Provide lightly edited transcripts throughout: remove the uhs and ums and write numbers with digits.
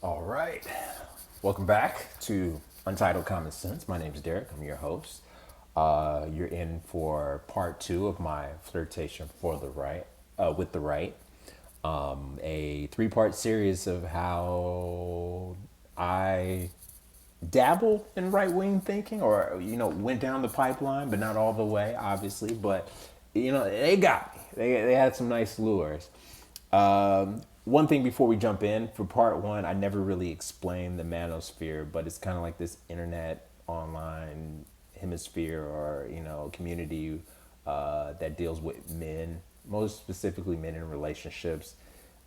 All right. Welcome back to Untitled Common Sense. My name is Derek. I'm your host. You're in for part two of my flirtation for the right, with the right. A three-part series of how I dabble in right-wing thinking, or went down the pipeline, but not all the way, obviously. But they got me. They had some nice lures. One thing before we jump in, for part one, I never really explained the manosphere, but it's kind of like this internet online hemisphere or community that deals with men, most specifically men in relationships,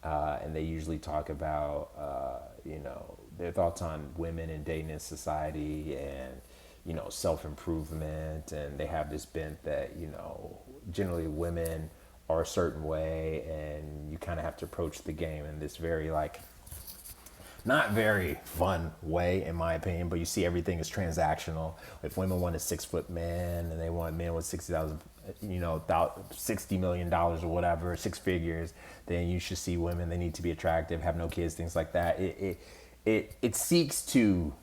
and they usually talk about their thoughts on women and dating in society and self improvement, and they have this bent that generally women are a certain way, and you kind of have to approach the game in this very not very fun way, in my opinion. But you see, everything is transactional. If women want a 6 foot man and they want men with 60,000, $60 million or whatever, six figures, then you should see women. They need to be attractive, have no kids, things like that. It seeks to,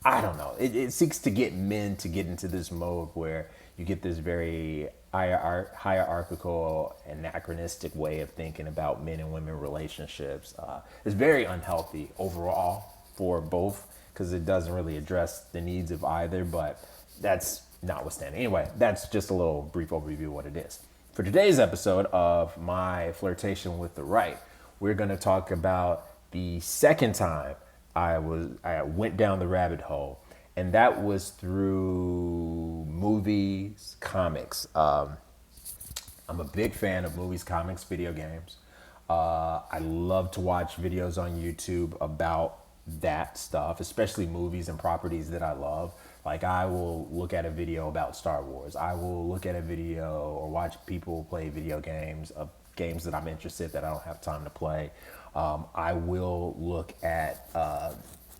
I don't know. It seeks to get men to get into this mode where you get this very hierarchical, anachronistic way of thinking about men and women relationships. It's very unhealthy overall for both because it doesn't really address the needs of either, but that's notwithstanding. Anyway, that's just a little brief overview of what it is. For today's episode of my flirtation with the right, we're going to talk about the second time I went down the rabbit hole, and that was through movies, comics. I'm a big fan of movies, comics, video games. I love to watch videos on YouTube about that stuff, especially movies and properties that I love. Like, I will look at a video about Star Wars. I will look at a video or watch people play video games of games that I'm interested that I don't have time to play. I will look at,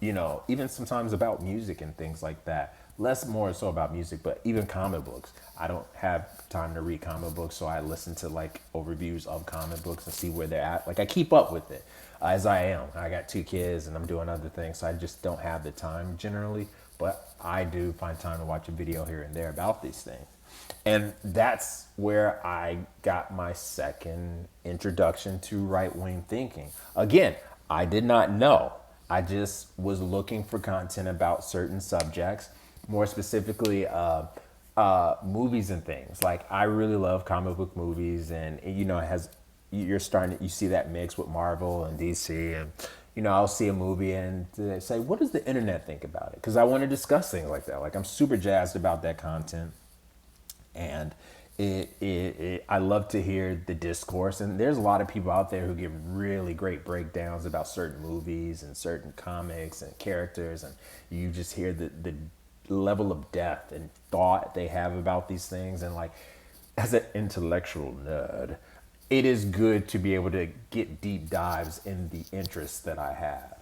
even sometimes about music and things like that. Less more so about music, but even comic books. I don't have time to read comic books, so I listen to like overviews of comic books and see where they're at. Like, I keep up with it as I am. I got two kids and I'm doing other things, so I just don't have the time generally. But I do find time to watch a video here and there about these things. And that's where I got my second introduction to right wing thinking. Again, I did not know. I just was looking for content about certain subjects, more specifically movies and things. Like, I really love comic book movies, and it has, you see that mix with Marvel and DC, and I'll see a movie and say, what does the internet think about it? Because I want to discuss things like that. Like, I'm super jazzed about that content, and I love to hear the discourse. And there's a lot of people out there who give really great breakdowns about certain movies and certain comics and characters, and you just hear the level of depth and thought they have about these things. And like, as an intellectual nerd, it is good to be able to get deep dives in the interests that I have.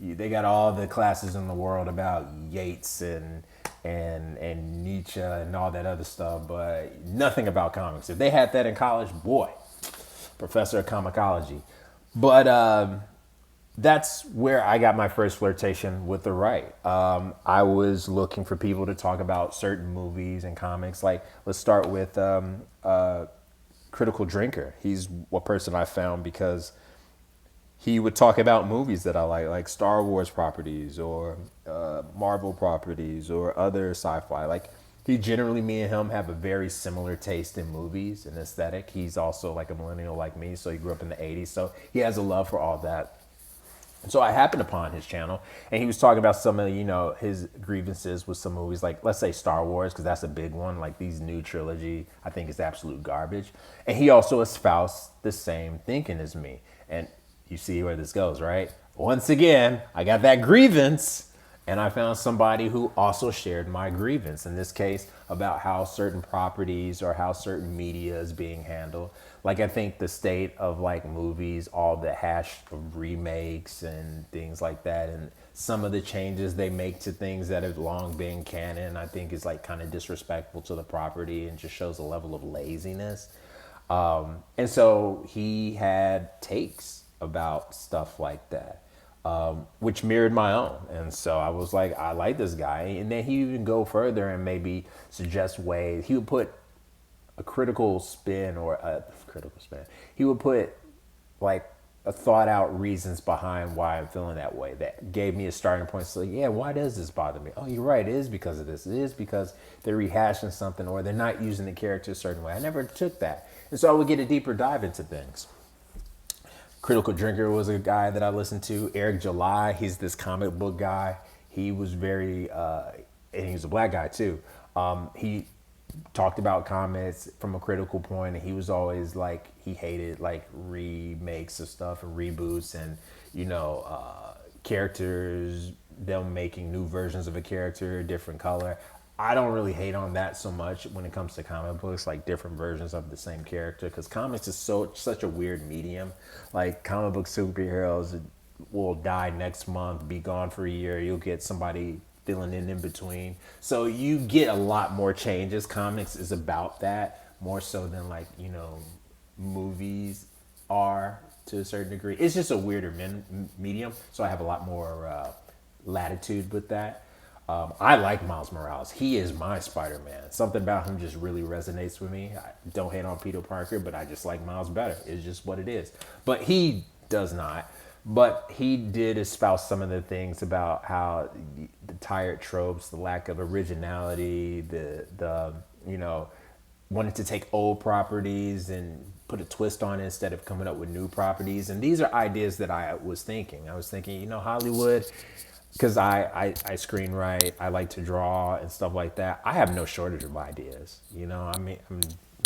They got all the classes in the world about Yeats and Nietzsche and all that other stuff, but nothing about comics. If they had that in college, boy, professor of comicology. But that's where I got my first flirtation with the right. I was looking for people to talk about certain movies and comics. Like, let's start with Critical Drinker. He's a person I found because he would talk about movies that I like Star Wars properties or Marvel properties or other sci-fi. Like, me and him have a very similar taste in movies and aesthetic. He's also like a millennial like me, so he grew up in the 80s. So he has a love for all that. And so I happened upon his channel, and he was talking about some of his grievances with some movies, like, let's say Star Wars, because that's a big one. Like, these new trilogy, I think, is absolute garbage. And he also espoused the same thinking as me. And you see where this goes, right? Once again, I got that grievance, and I found somebody who also shared my grievance, in this case, about how certain properties or how certain media is being handled. Like, I think the state of like movies, all the hash of remakes and things like that, and some of the changes they make to things that have long been canon, I think is like kind of disrespectful to the property and just shows a level of laziness. And so he had takes about stuff like that, which mirrored my own. And so I was like, I like this guy. And then he even go further and maybe suggest ways. He would put a critical spin or a critical spin. He would put like a thought out reasons behind why I'm feeling that way that gave me a starting point. So yeah, why does this bother me? Oh, you're right. It is because of this. It is because they're rehashing something or they're not using the character a certain way. I never took that. And so I would get a deeper dive into things. Critical Drinker was a guy that I listened to. Eric July, he's this comic book guy. He was very, and he was a black guy too. He talked about comics from a critical point, and he was always like, he hated like remakes of stuff and reboots and, characters, them making new versions of a character, different color. I don't really hate on that so much when it comes to comic books, like different versions of the same character, because comics is such a weird medium. Like comic book superheroes will die next month, be gone for a year. You'll get somebody filling in between, so you get a lot more changes. Comics is about that more so than like movies are to a certain degree. It's just a weirder medium, so I have a lot more latitude with that. I like Miles Morales. He is my Spider-Man. Something about him just really resonates with me. I don't hate on Peter Parker, but I just like Miles better. It's just what it is. But he does not. But he did espouse some of the things about how the tired tropes, the lack of originality, the wanted to take old properties and put a twist on it instead of coming up with new properties. And these are ideas that I was thinking. I was thinking, Hollywood, because I screenwrite, I like to draw and stuff like that. I have no shortage of ideas. I'm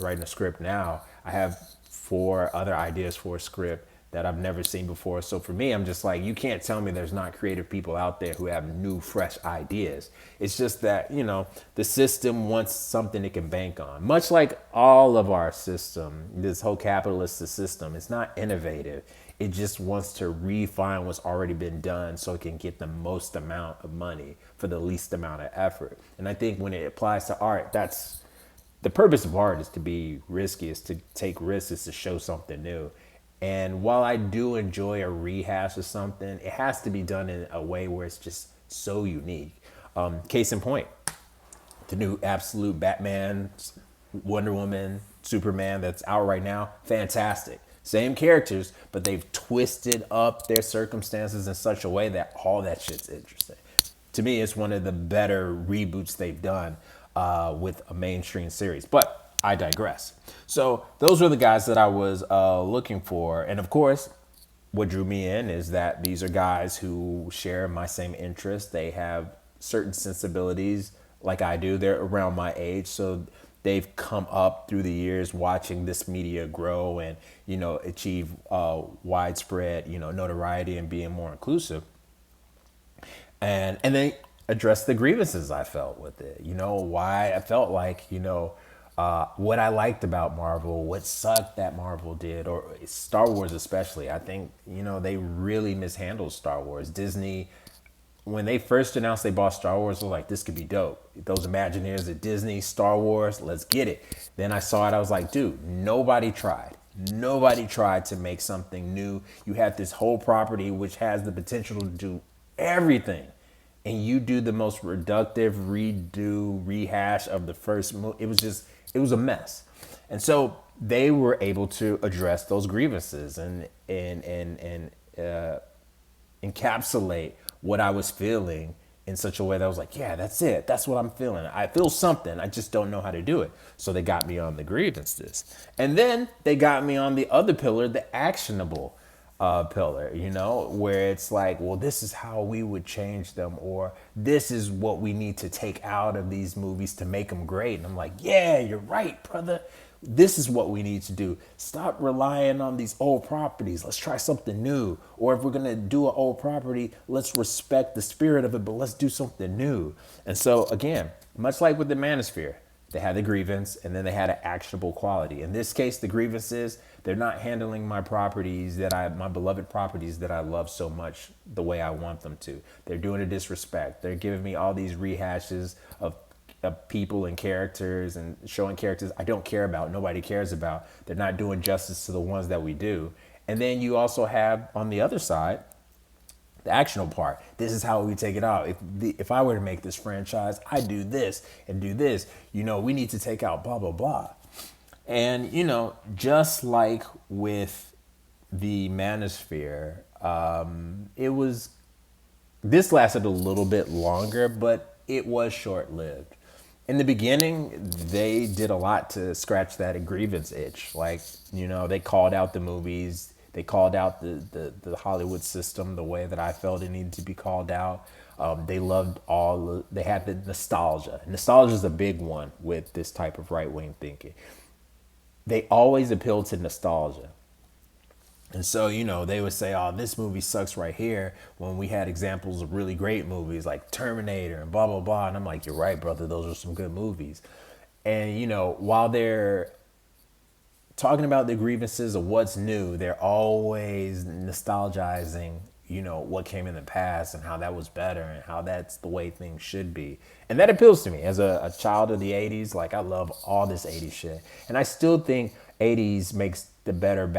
writing a script now. I have 4 other ideas for a script that I've never seen before. So for me, I'm just like, you can't tell me there's not creative people out there who have new, fresh ideas. It's just that, the system wants something it can bank on. Much like all of our system, this whole capitalist system, it's not innovative. It just wants to refine what's already been done so it can get the most amount of money for the least amount of effort. And I think when it applies to art, that's the purpose of art, is to be risky, is to take risks, is to show something new. And while I do enjoy a rehash of something, it has to be done in a way where it's just so unique. Case in point, the new absolute Batman, Wonder Woman, Superman that's out right now, fantastic. Same characters, but they've twisted up their circumstances in such a way that all that shit's interesting. To me, it's one of the better reboots they've done with a mainstream series. But I digress. So those were the guys that I was looking for. And of course, what drew me in is that these are guys who share my same interests. They have certain sensibilities like I do. They're around my age. So they've come up through the years watching this media grow and, achieve widespread, notoriety and being more inclusive. And they address the grievances I felt with it. Why I felt like, what I liked about Marvel, what sucked that Marvel did, or Star Wars especially. I think, they really mishandled Star Wars. Disney, when they first announced they bought Star Wars, they were like, this could be dope. Those Imagineers at Disney, Star Wars, let's get it. Then I saw it, I was like, dude, nobody tried. Nobody tried to make something new. You have this whole property which has the potential to do everything. And you do the most reductive redo, rehash of the first movie. It was a mess. And so they were able to address those grievances and encapsulate what I was feeling in such a way that I was like, yeah, that's it. That's what I'm feeling. I feel something. I just don't know how to do it. So they got me on the grievances. And then they got me on the other pillar, the actionable pillar, where it's like, well, this is how we would change them, or this is what we need to take out of these movies to make them great. And I'm like, yeah, you're right, brother. This is what we need to do. Stop relying on these old properties. Let's try something new. Or if we're going to do an old property, let's respect the spirit of it, but let's do something new. And so again, much like with the Manosphere, they had the grievance and then they had an actionable quality. In this case, the grievance is they're not handling my properties my beloved properties that I love so much the way I want them to. They're doing a disrespect. They're giving me all these rehashes of people and characters and showing characters I don't care about, nobody cares about. They're not doing justice to the ones that we do. And then you also have on the other side the actionable part. This is how we take it out. If I were to make this franchise, I do this and do this. We need to take out blah blah blah. And just like with the Manosphere, it was this lasted a little bit longer, but it was short lived. In the beginning, they did a lot to scratch that grievance itch. Like, they called out the movies, they called out the Hollywood system the way that I felt it needed to be called out. They loved they had the nostalgia. Nostalgia is a big one with this type of right wing thinking. They always appeal to nostalgia. And so, they would say, oh, this movie sucks right here, when we had examples of really great movies like Terminator and blah, blah, blah. And I'm like, you're right, brother. Those are some good movies. And, while they're talking about the grievances of what's new, they're always nostalgizing, what came in the past and how that was better and how that's the way things should be. And that appeals to me as a child of the 80s. Like, I love all this 80s shit. And I still think 80s makes the better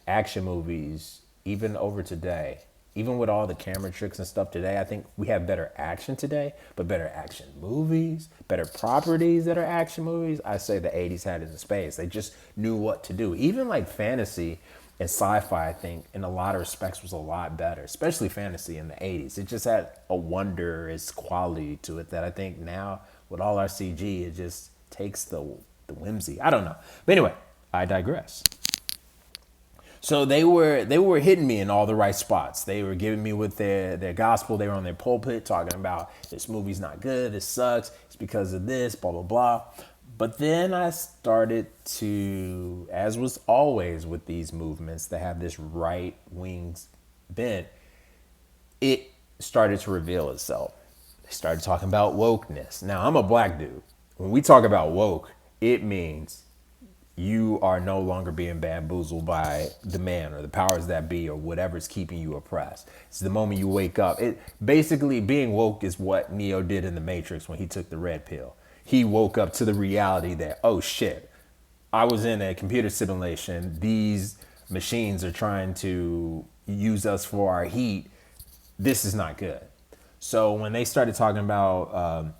action movies even over today. Even with all the camera tricks and stuff today, I think we have better action today, but better action movies, better properties that are action movies. I say the 80s had it in space. They just knew what to do. Even like fantasy and sci-fi, I think, in a lot of respects was a lot better, especially fantasy in the 80s. It just had a wondrous quality to it that I think now with all our CG, it just takes the whimsy. I don't know. But anyway, I digress. So they were hitting me in all the right spots. They were giving me with their gospel. They were on their pulpit talking about this movie's not good, this sucks, it's because of this, blah, blah, blah. But then I started to, as was always with these movements that have this right wing bent, it started to reveal itself. They started talking about wokeness. Now, I'm a black dude. When we talk about woke, it means you are no longer being bamboozled by the man or the powers that be or whatever's keeping you oppressed. It's the moment you wake up. It basically, being woke is what Neo did in the Matrix when he took the red pill. He woke up to the reality that, oh shit, I was in a computer simulation. These machines are trying to use us for our heat. This is not good. So when they started talking about,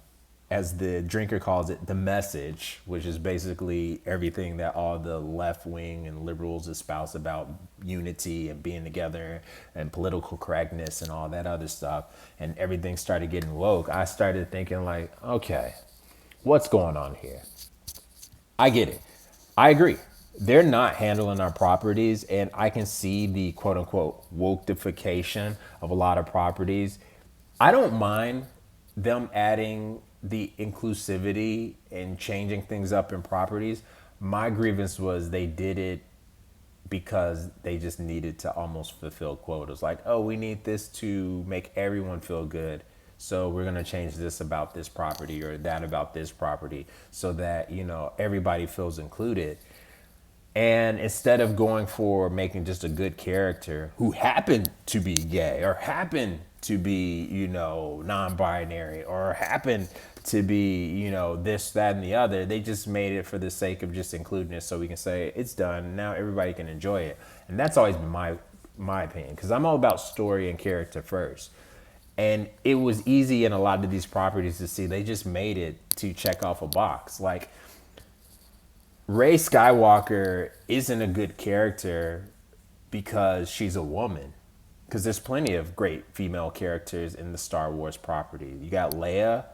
as the drinker calls it, the message, which is basically everything that all the left wing and liberals espouse about unity and being together and political correctness and all that other stuff, and everything started getting woke, I started thinking like, okay, what's going on here? I get it. I agree. They're not handling our properties, and I can see the quote unquote wokeification of a lot of properties. I don't mind them adding the inclusivity and changing things up in properties. My grievance was they did it because they just needed to almost fulfill quotas. Like, oh, we need this to make everyone feel good, so we're going to change this about this property or that about this property so that, everybody feels included. And instead of going for making just a good character who happened to be gay or happened to be, non-binary or happened to be, this, that, and the other, they just made it for the sake of just including it so we can say it's done. Now everybody can enjoy it. And that's always been my opinion, because I'm all about story and character first. And it was easy in a lot of these properties to see they just made it to check off a box. Like, Rey Skywalker isn't a good character because she's a woman. Because there's plenty of great female characters in the Star Wars property. You got Leia,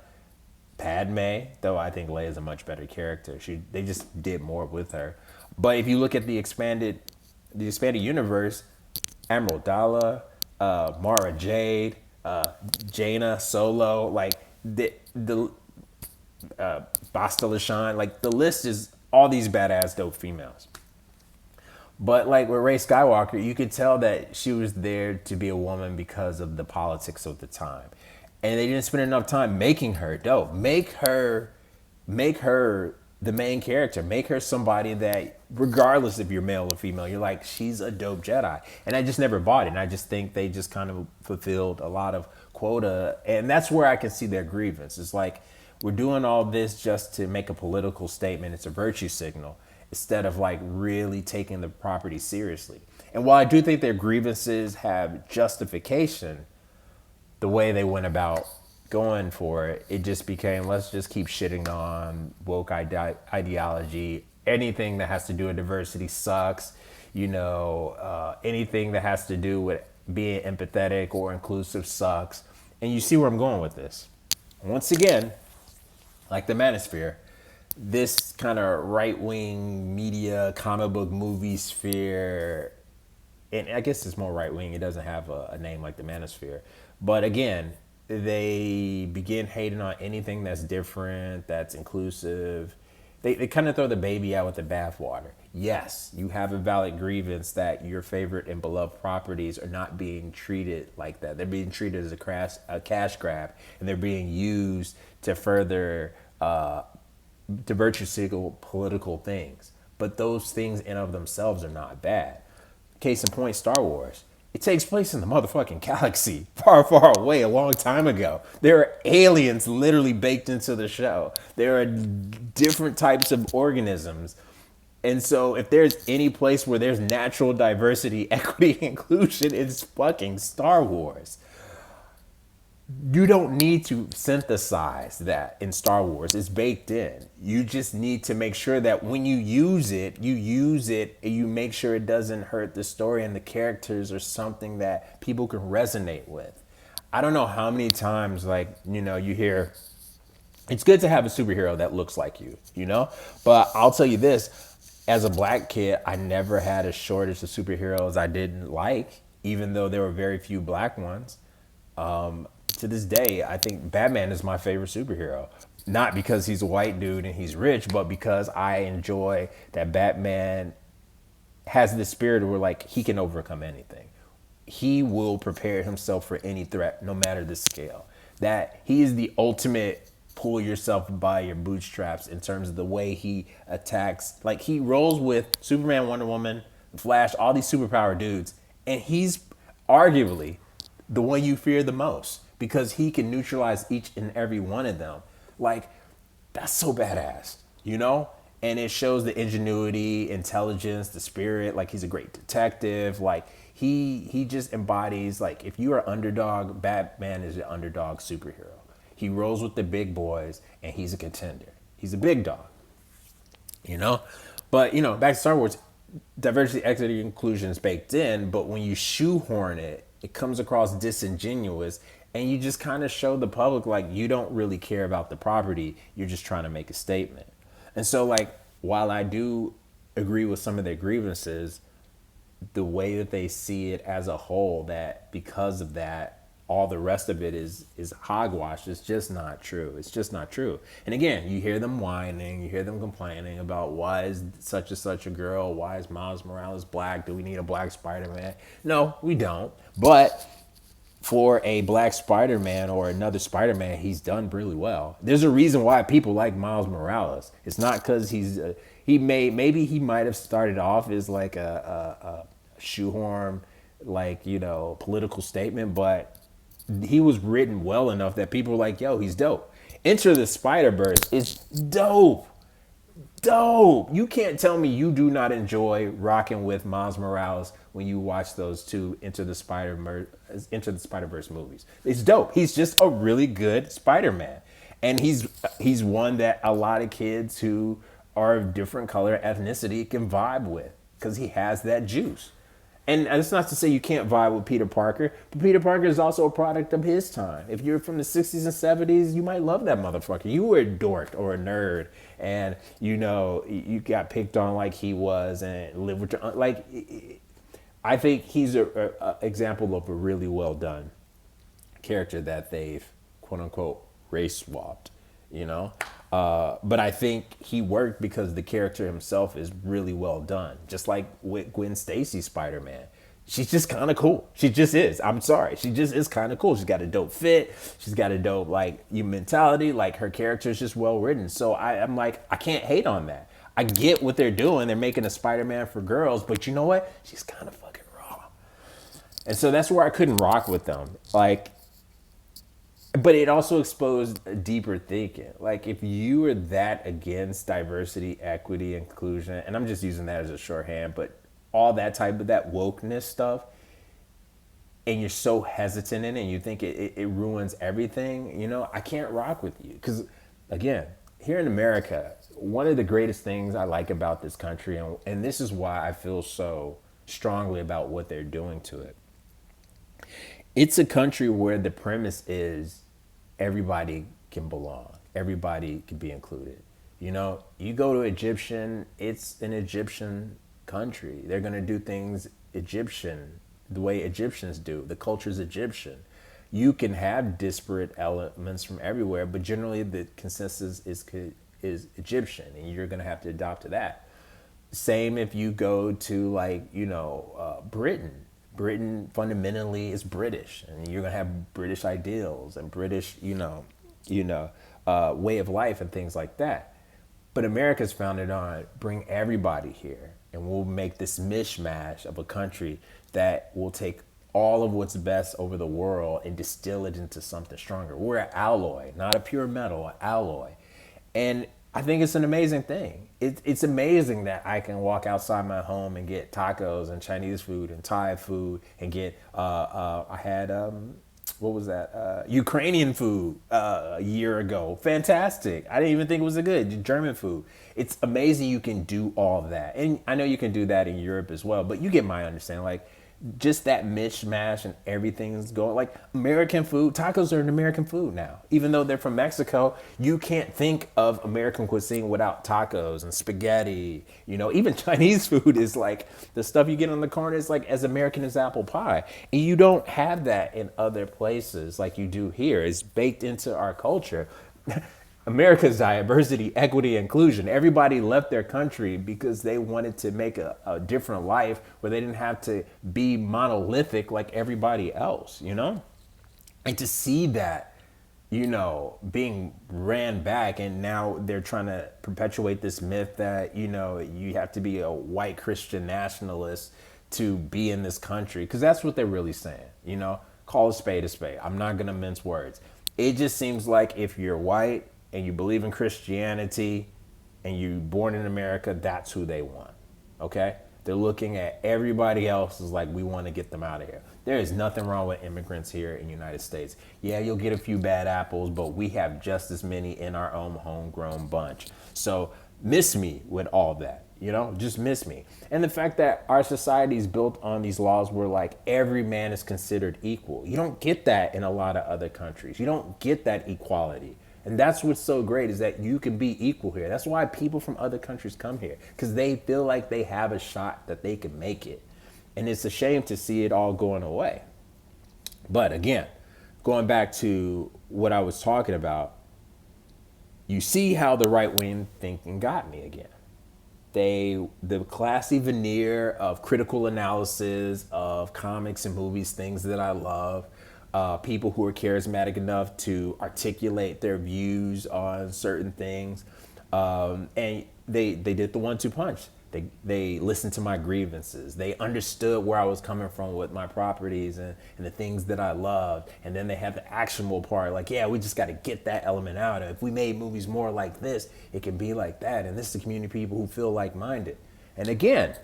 Padme, though I think Leia's a much better character. They just did more with her. But if you look at the expanded universe, Admiral Dala, Mara Jade, Jaina Solo, like the Basta Lashan, like the list is all these badass dope females. But like with Rey Skywalker, you could tell that she was there to be a woman because of the politics of the time. And they didn't spend enough time making her dope. Make her the main character. Make her somebody that, regardless if you're male or female, you're like, she's a dope Jedi. And I just never bought it. And I just think they just kind of fulfilled a lot of quota. And that's where I can see their grievance. It's like, we're doing all this just to make a political statement. It's a virtue signal instead of like really taking the property seriously. And while I do think their grievances have justification, the way they went about going for it, it just became, let's just keep shitting on woke ideology. Anything that has to do with diversity sucks. Anything that has to do with being empathetic or inclusive sucks. And you see where I'm going with this. Once again, like the manosphere, this kind of right-wing media, comic book movie sphere, and I guess it's more right-wing. It doesn't have a name like the manosphere. But again, they begin hating on anything that's different, that's inclusive. They kind of throw the baby out with the bathwater. Yes, you have a valid grievance that your favorite and beloved properties are not being treated like that. They're being treated as a cash grab, and they're being used to further to virtue signal political things. But those things in of themselves are not bad. Case in point, Star Wars. It takes place in the motherfucking galaxy, far, far away, a long time ago. There are aliens literally baked into the show. There are different types of organisms. And so if there's any place where there's natural diversity, equity, inclusion, it's fucking Star Wars. You don't need to synthesize that in Star Wars. It's baked in. You just need to make sure that when you use it and you make sure it doesn't hurt the story and the characters or something that people can resonate with. I don't know how many times, you hear, it's good to have a superhero that looks like you. But I'll tell you this, as a black kid, I never had a shortage of superheroes I didn't like, even though there were very few black ones. To this day, I think Batman is my favorite superhero. Not because he's a white dude and he's rich, but because I enjoy that Batman has this spirit where like he can overcome anything. He will prepare himself for any threat, no matter the scale. That he is the ultimate pull yourself by your bootstraps in terms of the way he attacks. Like he rolls with Superman, Wonder Woman, Flash, all these superpower dudes, and he's arguably the one you fear the most because he can neutralize each and every one of them. Like, that's so badass, And it shows the ingenuity, intelligence, the spirit. Like, he's a great detective. Like, he just embodies, like, if you are underdog, Batman is an underdog superhero. He rolls with the big boys, and he's a contender. He's a big dog, But, back to Star Wars, diversity, equity, inclusion is baked in, but when you shoehorn it, it comes across disingenuous, and you just kind of show the public like you don't really care about the property, you're just trying to make a statement. And so like, while I do agree with some of their grievances, the way that they see it as a whole, that because of that, all the rest of it is hogwash. It's just not true. It's just not true. And again, you hear them whining, you hear them complaining about why is such and such a girl, why is Miles Morales black, do we need a black Spider-Man? No, we don't. But for a black Spider-Man or another Spider-Man, he's done really well. There's a reason why people like Miles Morales. It's not because maybe he might have started off as like a shoehorn, political statement, but he was written well enough that people were like, yo, he's dope. Enter the Spider-Verse is dope. Dope. You can't tell me you do not enjoy rocking with Miles Morales when you watch those two Enter the Spider-Verse movies. It's dope. He's just a really good Spider-Man. And he's one that a lot of kids who are of different color ethnicity can vibe with because he has that juice. And it's not to say you can't vibe with Peter Parker, but Peter Parker is also a product of his time. If you're from the 60s and 70s, you might love that motherfucker. You were a dork or a nerd, and you got picked on like he was, and live with your I think he's a example of a really well done character that they've quote unquote race swapped, But I think he worked because the character himself is really well done. Just like with Gwen Stacy's Spider-Man. She's just kind of cool. She just is. I'm sorry. She just is kind of cool. She's got a dope fit. She's got a dope, mentality. Like, her character is just well written. So I'm like, I can't hate on that. I get what they're doing. They're making a Spider-Man for girls. But you know what? She's kind of fucking raw. And so that's where I couldn't rock with them. Like, But it also exposed a deeper thinking. Like if you were that against diversity, equity, inclusion, and I'm just using that as a shorthand, but all that type of that wokeness stuff, and you're so hesitant in it and you think it ruins everything, I can't rock with you. Because again, here in America, one of the greatest things I like about this country, and this is why I feel so strongly about what they're doing to it, it's a country where the premise is everybody can belong, everybody can be included. You go to Egyptian, it's an Egyptian country. They're going to do things Egyptian, the way Egyptians do. The culture's Egyptian. You can have disparate elements from everywhere, but generally the consensus is Egyptian, and you're going to have to adopt to that. Same if you go to Britain. Britain fundamentally is British, and you're gonna have British ideals and British, way of life and things like that. But America's founded on bring everybody here, and we'll make this mishmash of a country that will take all of what's best over the world and distill it into something stronger. We're an alloy, not a pure metal, an alloy. And I think it's an amazing thing. It's amazing that I can walk outside my home and get tacos and Chinese food and Thai food and get, I had, what was that? Ukrainian food a year ago. Fantastic. I didn't even think it was a good German food. It's amazing you can do all of that. And I know you can do that in Europe as well, but you get my understanding. Like, just that mishmash and everything's going like American food. Tacos are an American food now, even though they're from Mexico. You can't think of American cuisine without tacos and spaghetti. Even Chinese food is like the stuff you get on the corner is like as American as apple pie, and you don't have that in other places like you do here. It's baked into our culture. America's diversity, equity, inclusion. Everybody left their country because they wanted to make a different life where they didn't have to be monolithic like everybody else, And to see that, being ran back, and now they're trying to perpetuate this myth that, you have to be a white Christian nationalist to be in this country. Because that's what they're really saying, Call a spade a spade. I'm not going to mince words. It just seems like if you're white, and you believe in Christianity and you're born in America, that's who they want, okay? They're looking at everybody else as like, we want to get them out of here. There is nothing wrong with immigrants here in the United States. Yeah, you'll get a few bad apples, but we have just as many in our own homegrown bunch. So miss me with all that, just miss me. And the fact that our society is built on these laws where like every man is considered equal. You don't get that in a lot of other countries. You don't get that equality. And that's what's so great is that you can be equal here. That's why people from other countries come here, because they feel like they have a shot that they can make it. And it's a shame to see it all going away. But again, going back to what I was talking about, you see how the right wing thinking got me again. The classy veneer of critical analysis of comics and movies, things that I love, people who are charismatic enough to articulate their views on certain things. And they did the 1-2 punch. They listened to my grievances. They understood where I was coming from with my properties and the things that I loved. And then they had the actionable part, like, yeah, we just got to get that element out. If we made movies more like this, it can be like that. And this is the community of people who feel like-minded. And again,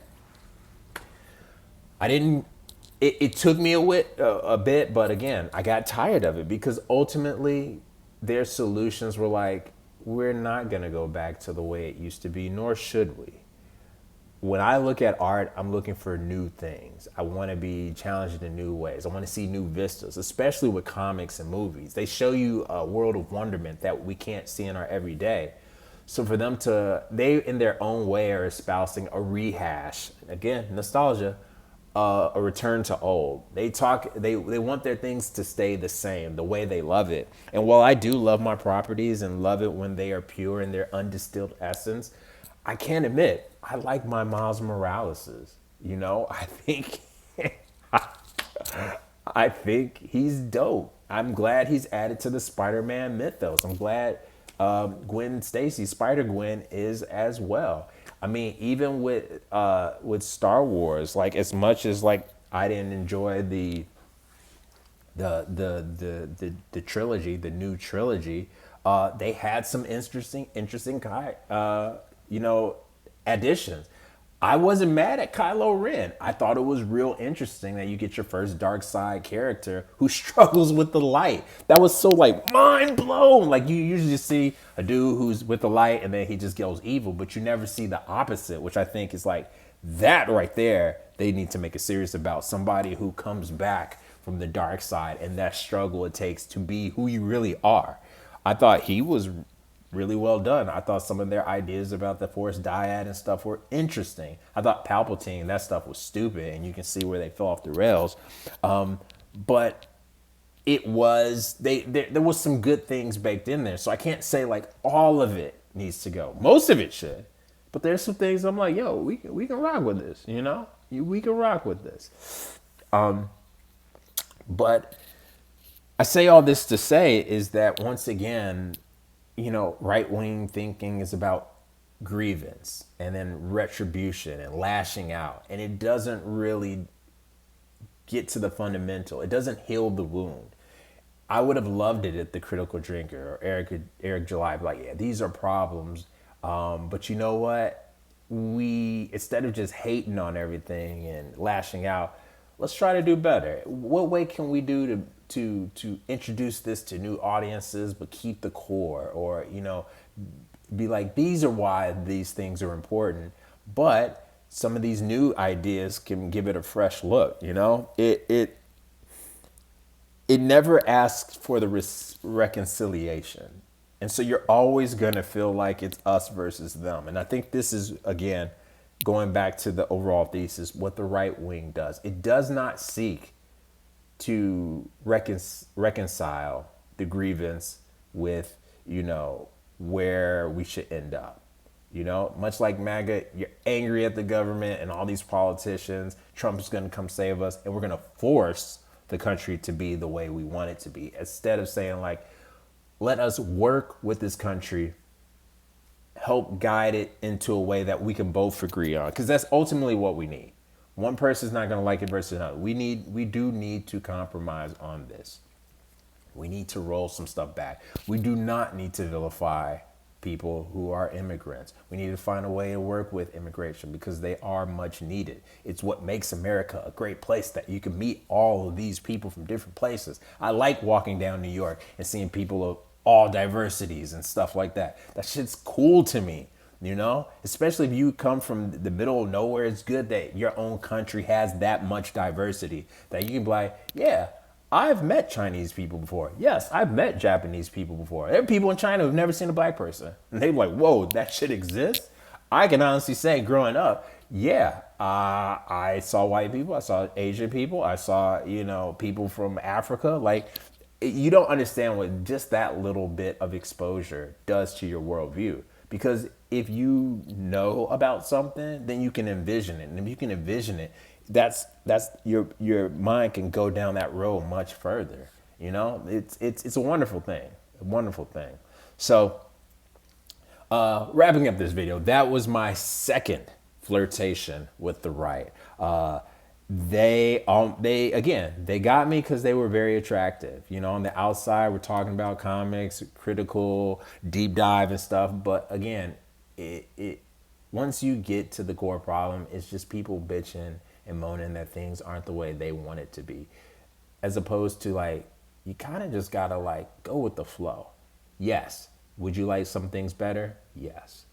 it took me a bit, but again, I got tired of it because ultimately their solutions were like, we're not going to go back to the way it used to be, nor should we. When I look at art, I'm looking for new things. I want to be challenged in new ways. I want to see new vistas, especially with comics and movies. They show you a world of wonderment that we can't see in our everyday. So for them they in their own way are espousing a rehash, again, nostalgia, a return to old. They want their things to stay the same, the way they love it. And while I do love my properties and love it when they are pure in their undistilled essence, I can't admit, I like my Miles Moraleses. I think I think he's dope. I'm glad he's added to the Spider-Man mythos. I'm glad Gwen Stacy, Spider-Gwen, is as well. I mean, even with Star Wars, like as much as like I didn't enjoy the The trilogy, the new trilogy, they had some interesting you know, additions. I wasn't mad at Kylo Ren. I thought it was real interesting that you get your first dark side character who struggles with the light. That was so like mind blown. Like you usually just see a dude who's with the light and then he just goes evil, but you never see the opposite, which I think is like that right there. They need to make a series about somebody who comes back from the dark side and that struggle it takes to be who you really are. I thought he was really well done. I thought some of their ideas about the Force dyad and stuff were interesting. I thought Palpatine, that stuff was stupid, and you can see where they fell off the rails. But it was there was some good things baked in there. So I can't say like all of it needs to go. Most of it should, but there's some things I'm like, yo, we can rock with this. You know, we can rock with this. But I say all this to say is that once again, you know, right wing thinking is about grievance and then retribution and lashing out. And it doesn't really get to the fundamental, it doesn't heal the wound. I would have loved it if the critical drinker or Eric July be like, yeah, these are problems. But you know what? We, instead of just hating on everything and lashing out, let's try to do better. What way can we do to introduce this to new audiences, but keep the core? Or, you know, be like, these are why these things are important, but some of these new ideas can give it a fresh look. You know, it never asks for the reconciliation. And so you're always going to feel like it's us versus them. And I think this is, again, going back to the overall thesis, what the right wing does. It does not seek to reconcile the grievance with, you know, where we should end up. You know, much like MAGA, you're angry at the government and all these politicians. Trump is going to come save us, and we're going to force the country to be the way we want it to be, instead of saying like, let us work with this country, help guide it into a way that we can both agree on, because that's ultimately what we need. One person's not going to like it versus another. We do need to compromise on this. We need to roll some stuff back. We do not need to vilify people who are immigrants. We need to find a way to work with immigration because they are much needed. It's what makes America a great place, that you can meet all of these people from different places. I like walking down New York and seeing people of all diversities and stuff like that. That shit's cool to me, you know? Especially if you come from the middle of nowhere, it's good that your own country has that much diversity that you can be like, yeah, I've met Chinese people before. Yes, I've met Japanese people before. There are people in China who've never seen a black person. And they're like, whoa, that shit exists? I can honestly say growing up, yeah, I saw white people. I saw Asian people. I saw, you know, people from Africa. Like, you don't understand what just that little bit of exposure does to your worldview. Because if you know about something, then you can envision it. And if you can envision it, that's your mind can go down that road much further. You know, it's a wonderful thing, So wrapping up this video, that was my second flirtation with the right. They got me because they were very attractive. You know, on the outside, we're talking about comics, critical, deep dive and stuff. But again, it once you get to the core problem, it's just people bitching and moaning that things aren't the way they want it to be, as opposed to like, you kind of just gotta like go with the flow. Yes. Would you like some things better? Yes.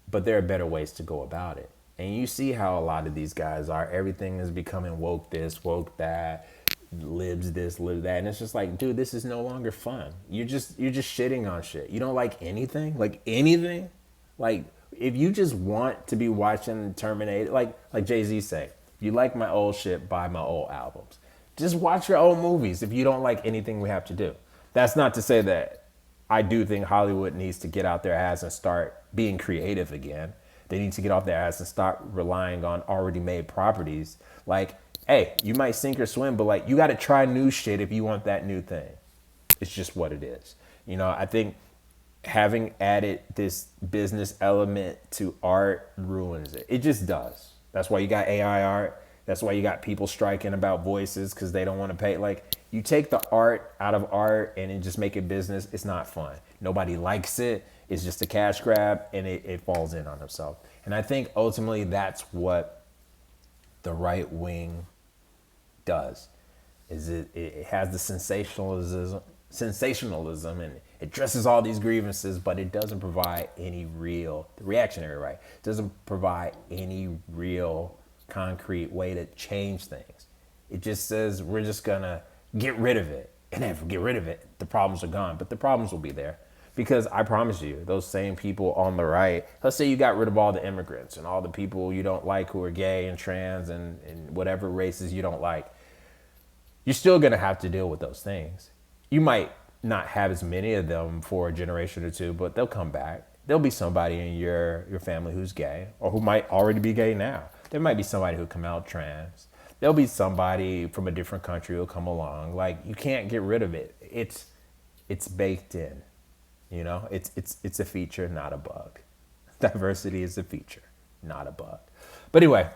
But there are better ways to go about it. And you see how a lot of these guys are. Everything is becoming woke this, woke that, libs this, libs that. And it's just like, dude, this is no longer fun. You're just shitting on shit. You don't like anything? Like anything? Like, if you just want to be watching Terminator, like Jay-Z say, if you like my old shit, buy my old albums. Just watch your old movies if you don't like anything we have to do. That's not to say that I do think Hollywood needs to get out their ass and start being creative again. They need to get off their ass and start relying on already made properties. Like, hey, you might sink or swim, but like, you got to try new shit if you want that new thing. It's just what it is. You know, I think having added this business element to art ruins it. It just does. That's why you got AI art. That's why you got people striking about voices because they don't want to pay. Like, You take the art out of art and then just make it business, it's not fun. Nobody likes it. It's just a cash grab, and it falls in on itself. And I think ultimately that's what the right wing does. Is it has the sensationalism, and it dresses all these grievances, but it doesn't provide any real, the reactionary right, doesn't provide any real concrete way to change things. It just says we're just gonna get rid of it. And if we get rid of it, the problems are gone. But the problems will be there. Because I promise you, those same people on the right, let's say you got rid of all the immigrants and all the people you don't like who are gay and trans and whatever races you don't like, you're still gonna have to deal with those things. You might not have as many of them for a generation or two, but they'll come back. There'll be somebody in your family who's gay or who might already be gay now. There might be somebody who come out trans. There'll be somebody from a different country who'll come along. Like, you can't get rid of it. It's baked in. You know, it's a feature, not a bug. Diversity is a feature, not a bug. But anyway,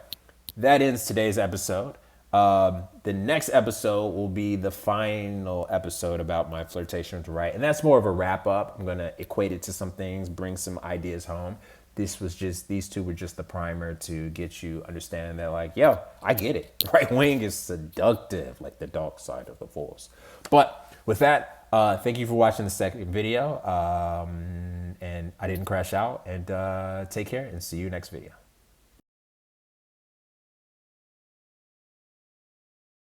that ends today's episode. The next episode will be the final episode about my flirtation with right. And that's more of a wrap up. I'm going to equate it to some things, bring some ideas home. These two were just the primer to get you understanding that, like, yo, I get it. Right wing is seductive, like the dark side of the force. But with that, thank you for watching the second video. And I didn't crash out. And take care and see you next video.